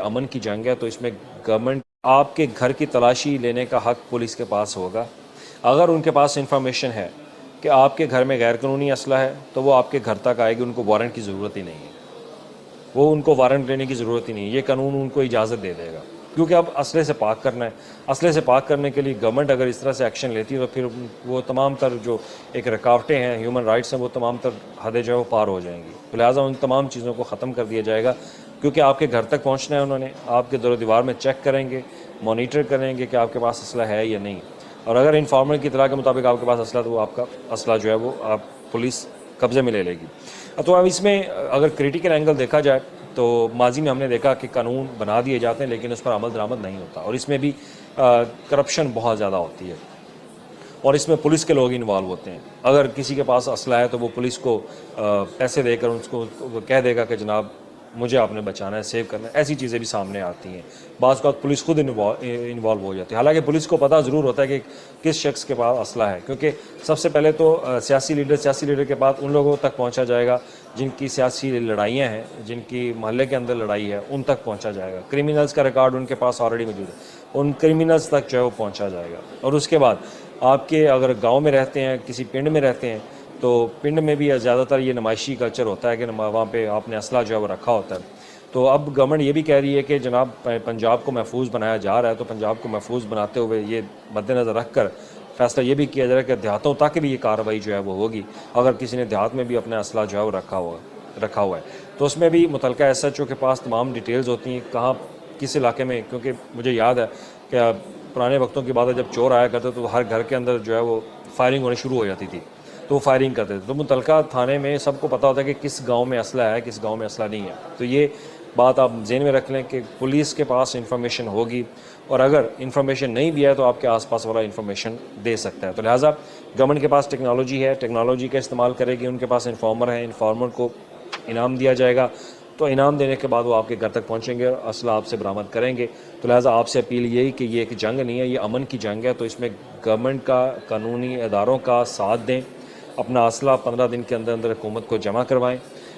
امن کی جنگ ہے تو اس میں گورنمنٹ آپ کے گھر کی تلاشی لینے کا حق پولیس کے پاس ہوگا۔ اگر ان کے پاس انفارمیشن ہے کہ آپ کے گھر میں غیر قانونی اسلحہ ہے تو وہ آپ کے گھر تک آئے گی، ان کو وارنٹ کی ضرورت ہی نہیں ہے، وہ ان کو وارنٹ لینے کی ضرورت ہی نہیں ہے، یہ قانون ان کو اجازت دے دے گا، کیونکہ اب اسلحے سے پاک کرنا ہے۔ اسلحے سے پاک کرنے کے لیے گورنمنٹ اگر اس طرح سے ایکشن لیتی ہے تو پھر وہ تمام تر جو ایک رکاوٹیں ہیں ہیومن رائٹس ہیں وہ تمام تر حدیں جو ہے وہ پار ہو جائیں گی، تو لہٰذا ان تمام چیزوں کو ختم کر دیا جائے گا، کیونکہ آپ کے گھر تک پہنچنا ہے، انہوں نے آپ کے در و دیوار میں چیک کریں گے، مانیٹر کریں گے کہ آپ کے پاس اسلحہ ہے یا نہیں، اور اگر انفارمر کی اطلاع کے مطابق آپ کے پاس اسلحہ تو وہ آپ کا اسلحہ جو ہے وہ آپ پولیس قبضے میں لے لے گی۔ تو اب اس میں اگر کریٹیکل اینگل دیکھا جائے تو ماضی میں ہم نے دیکھا کہ قانون بنا دیے جاتے ہیں لیکن اس پر عمل درآمد نہیں ہوتا، اور اس میں بھی کرپشن بہت زیادہ ہوتی ہے، اور اس میں پولیس کے لوگ انوالو ہوتے ہیں۔ اگر کسی کے پاس اسلحہ ہے تو وہ پولیس کو پیسے دے کر اس کو کہہ دے گا کہ جناب مجھے آپ نے بچانا ہے، سیو کرنا ہے، ایسی چیزیں بھی سامنے آتی ہیں۔ بعض اوقات پولیس خود انوالو ہو جاتی ہے، حالانکہ پولیس کو پتہ ضرور ہوتا ہے کہ کس شخص کے پاس اسلحہ ہے، کیونکہ سب سے پہلے تو سیاسی لیڈر کے بعد ان لوگوں تک پہنچا جائے گا جن کی سیاسی لڑائیاں ہیں، جن کی محلے کے اندر لڑائی ہے، ان تک پہنچا جائے گا۔ کرمنلز کا ریکارڈ ان کے پاس آلریڈی موجود ہے، ان کرمنلز تک جو ہے وہ پہنچا جائے گا۔ اور اس کے بعد آپ کے اگر گاؤں میں رہتے ہیں، کسی پنڈ میں رہتے ہیں، تو پنڈ میں بھی زیادہ تر یہ نمائشی کلچر ہوتا ہے کہ وہاں پہ آپ نے اسلحہ جو ہے وہ رکھا ہوتا ہے۔ تو اب گورنمنٹ یہ بھی کہہ رہی ہے کہ جناب پنجاب کو محفوظ بنایا جا رہا ہے، تو پنجاب کو محفوظ بناتے ہوئے یہ مد نظر رکھ کر فیصلہ یہ بھی کیا جا رہا ہے کہ دیہاتوں تک بھی یہ کارروائی جو ہے وہ ہوگی، اگر کسی نے دیہات میں بھی اپنا اسلحہ جو ہے وہ رکھا ہوا ہے تو اس میں بھی متعلقہ ایس ایچ او کے پاس تمام ڈیٹیلز ہوتی ہیں، کہاں کس علاقے میں، کیونکہ مجھے یاد ہے کہ پرانے وقتوں کی بات ہے، جب چور آیا کرتے تو ہر گھر کے اندر جو ہے وہ فائرنگ ہونی شروع ہو جاتی تھی، تو وہ فائرنگ کرتے تھے، تو متعلقہ تھانے میں سب کو پتہ ہوتا ہے کہ کس گاؤں میں اسلحہ ہے، کس گاؤں میں اسلحہ نہیں ہے۔ تو یہ بات آپ ذہن میں رکھ لیں کہ پولیس کے پاس انفارمیشن ہوگی، اور اگر انفارمیشن نہیں بھی ہے تو آپ کے آس پاس والا انفارمیشن دے سکتا ہے، تو لہٰذا گورنمنٹ کے پاس ٹیکنالوجی ہے، ٹیکنالوجی کا استعمال کرے گی، ان کے پاس انفارمر ہے، انفارمر کو انعام دیا جائے گا، تو انعام دینے کے بعد وہ آپ کے گھر تک پہنچیں گے اور اسلحہ آپ سے برآمد کریں گے۔ تو لہٰذا آپ سے اپیل یہی کہ یہ ایک جنگ نہیں ہے، یہ امن کی جنگ ہے، تو اس میں گورنمنٹ کا، قانونی اداروں کا ساتھ دیں، اپنا اسلحہ 15 دن کے اندر اندر حکومت کو جمع کروائیں،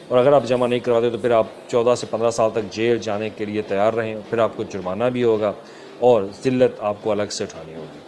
اور اگر آپ جمع نہیں کرواتے تو پھر آپ 14 سے 15 سال تک جیل جانے کے لیے تیار رہیں، پھر آپ کو جرمانہ بھی ہوگا اور ذلت آپ کو الگ سے اٹھانی ہوگی۔